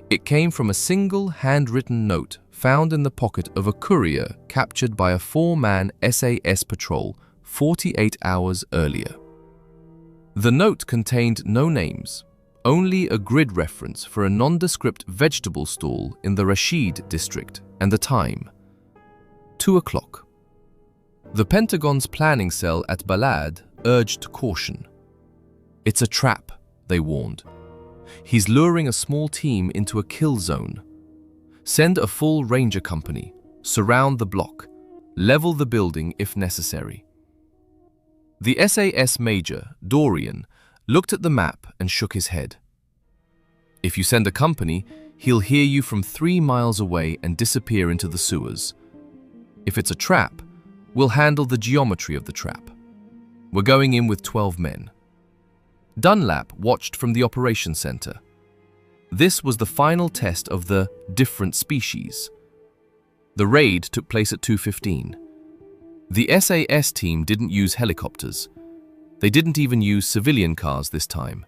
A: It came from a single handwritten note found in the pocket of a courier captured by a 4-man SAS patrol 48 hours earlier.
B: The note contained no names, only a grid reference for a nondescript vegetable stall in the Rashid district and the time, 2 o'clock. The Pentagon's planning cell at Balad urged caution. "It's a trap," they warned. "He's luring a small team into a kill zone. Send a full ranger company, surround the block, level the building if necessary." The SAS major, Dorian, looked at the map and shook his head. "If you send a company, he'll hear you from 3 miles away and disappear into the sewers. If it's a trap, we'll handle the geometry of the trap. We're going in with 12 men. Dunlap watched from the operations center. This was the final test of the different species. The raid took place at 2:15. The SAS team didn't use helicopters. They didn't even use civilian cars this time.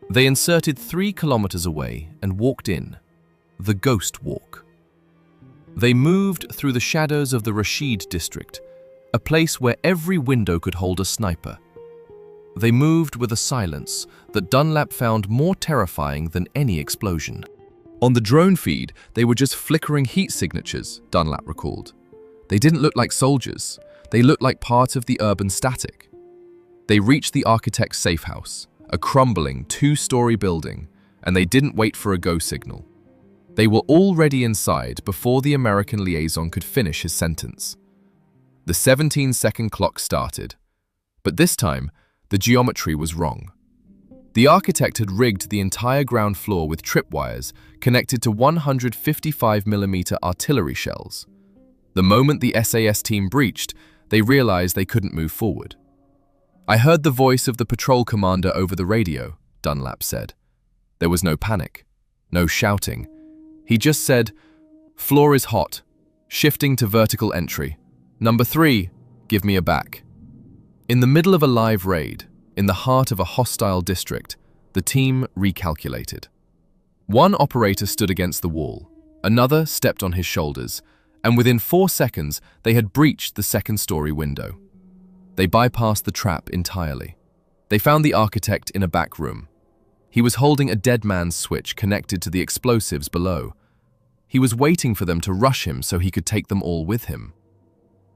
B: They inserted 3 kilometers away and walked in, the ghost walk. They moved through the shadows of the Rashid district, a place where every window could hold a sniper. They moved with a silence that Dunlap found more terrifying than any explosion.
A: On the drone feed, they were just flickering heat signatures, Dunlap recalled. They didn't look like soldiers. They looked like part of the urban static. They reached the architect's safe house, a crumbling 2-story building, and they didn't wait for a go signal. They were already inside before the American liaison could finish his sentence. The 17-second clock started, but this time, the geometry was wrong. The architect had rigged the entire ground floor with tripwires connected to 155mm artillery shells. The moment the SAS team breached, they realized they couldn't move forward. "I heard the voice of the patrol commander over the radio," Dunlap said. There was no panic, no shouting. He just said, "Floor is hot, shifting to vertical entry. Number 3, give me a back." In the middle of a live raid, in the heart of a hostile district, the team recalculated. One operator stood against the wall, another stepped on his shoulders, and within 4 seconds they had breached the 2nd-story window. They bypassed the trap entirely. They found the architect in a back room. He was holding a dead man's switch connected to the explosives below. He was waiting for them to rush him so he could take them all with him.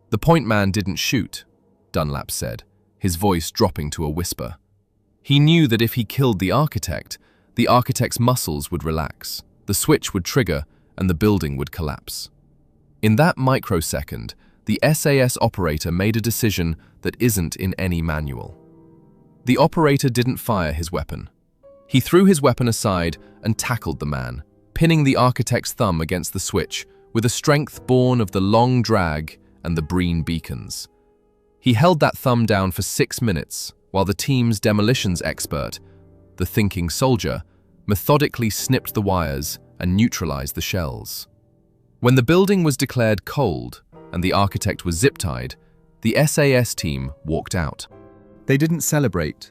A: "The point man didn't shoot," Dunlap said, his voice dropping to a whisper. He knew that if he killed the architect's muscles would relax, the switch would trigger, and the building would collapse. In that microsecond, the SAS operator made a decision that isn't in any manual. The operator didn't fire his weapon. He threw his weapon aside and tackled the man, pinning the architect's thumb against the switch with a strength born of the long drag and the Breen beacons. He held that thumb down for 6 minutes while the team's demolitions expert, the thinking soldier, methodically snipped the wires and neutralized the shells. When the building was declared cold and the architect was zip-tied, the SAS team walked out. They didn't celebrate.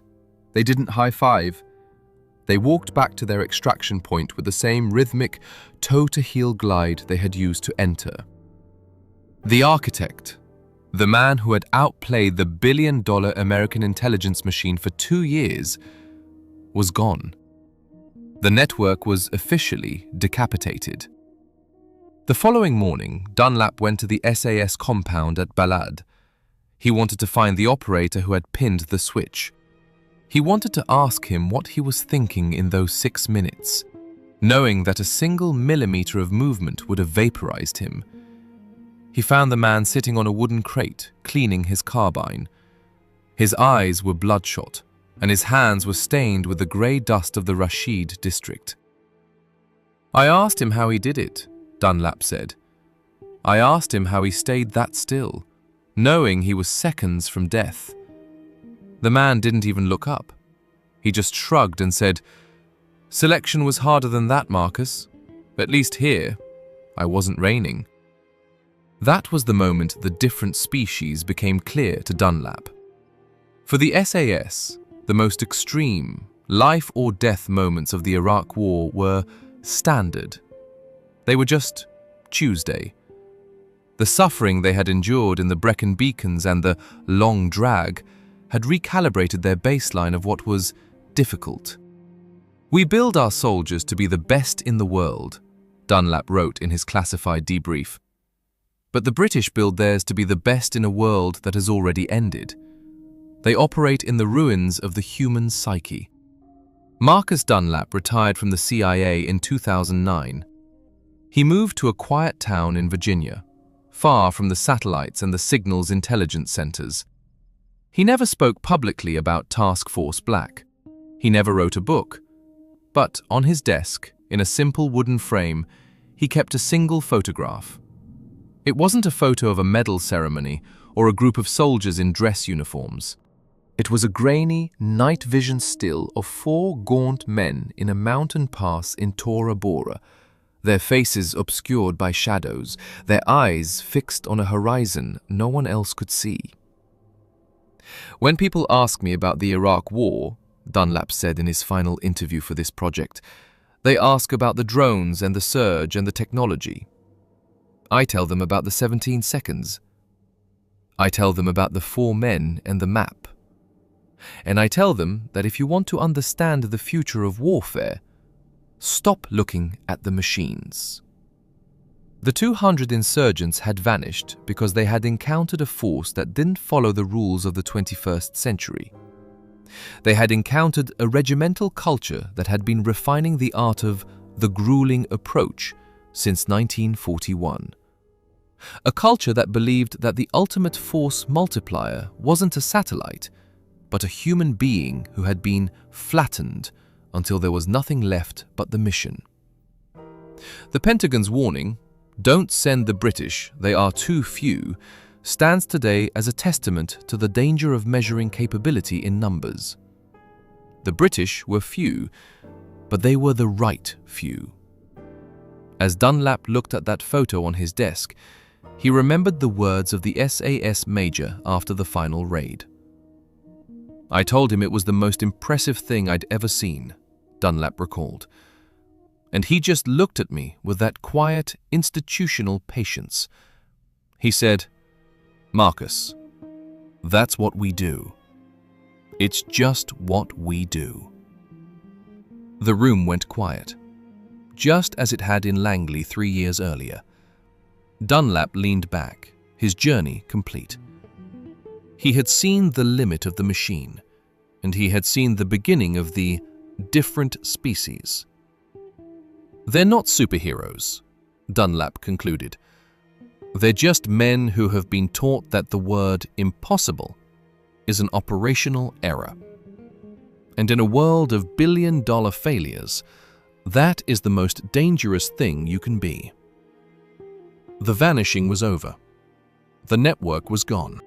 A: They didn't high-five. They walked back to their extraction point with the same rhythmic toe-to-heel glide they had used to enter. The architect, the man who had outplayed the billion-dollar American intelligence machine for 2 years, was gone. The network was officially decapitated. The following morning, Dunlap went to the SAS compound at Balad. He wanted to find the operator who had pinned the switch. He wanted to ask him what he was thinking in those 6 minutes, knowing that a single millimeter of movement would have vaporized him. He found the man sitting on a wooden crate, cleaning his carbine. His eyes were bloodshot, and his hands were stained with the grey dust of the Rashid district. "I asked him how he did it," Dunlap said. "I asked him how he stayed that still, knowing he was seconds from death. The man didn't even look up. He just shrugged and said, 'Selection was harder than that, Marcus. At least here, I wasn't raining.'" That was the moment the different species became clear to Dunlap. For the SAS, the most extreme, life-or-death moments of the Iraq War were standard. They were just Tuesday. The suffering they had endured in the Brecon Beacons and the long drag had recalibrated their baseline of what was difficult. "We build our soldiers to be the best in the world," Dunlap wrote in his classified debrief. "But the British build theirs to be the best in a world that has already ended. They operate in the ruins of the human psyche." Marcus Dunlap retired from the CIA in 2009. He moved to a quiet town in Virginia, far from the satellites and the signals intelligence centers. He never spoke publicly about Task Force Black. He never wrote a book. But on his desk, in a simple wooden frame, he kept a single photograph. It wasn't a photo of a medal ceremony or a group of soldiers in dress uniforms. It was a grainy, night vision still of 4 gaunt men in a mountain pass in Tora Bora, their faces obscured by shadows, their eyes fixed on a horizon no one else could see. "When people ask me about the Iraq War," Dunlap said in his final interview for this project, "they ask about the drones and the surge and the technology. I tell them about the 17 seconds. I tell them about the 4 men and the map. And I tell them that if you want to understand the future of warfare, stop looking at the machines." The 200 insurgents had vanished because they had encountered a force that didn't follow the rules of the 21st century. They had encountered a regimental culture that had been refining the art of the grueling approach since 1941. A culture that believed that the ultimate force multiplier wasn't a satellite, but a human being who had been flattened until there was nothing left but the mission. The Pentagon's warning, "Don't send the British, they are too few," stands today as a testament to the danger of measuring capability in numbers. The British were few, but they were the right few. As Dunlap looked at that photo on his desk, he remembered the words of the SAS major after the final raid. "I told him it was the most impressive thing I'd ever seen," Dunlap recalled. "And he just looked at me with that quiet, institutional patience. He said, 'Marcus, that's what we do. It's just what we do.'" The room went quiet, just as it had in Langley 3 years earlier. Dunlap leaned back, his journey complete. He had seen the limit of the machine, and he had seen the beginning of the different species. "They're not superheroes," Dunlap concluded. "They're just men who have been taught that the word impossible is an operational error. And in a world of billion-dollar failures, that is the most dangerous thing you can be." The vanishing was over. The network was gone.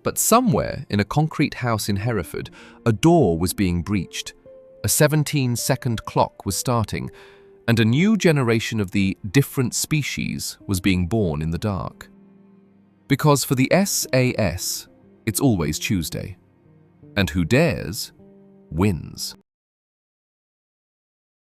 A: But somewhere in a concrete house in Hereford, a door was being breached. A 17-second clock was starting, and a new generation of the different species was being born in the dark. Because for the SAS, it's always Tuesday. And who dares, wins.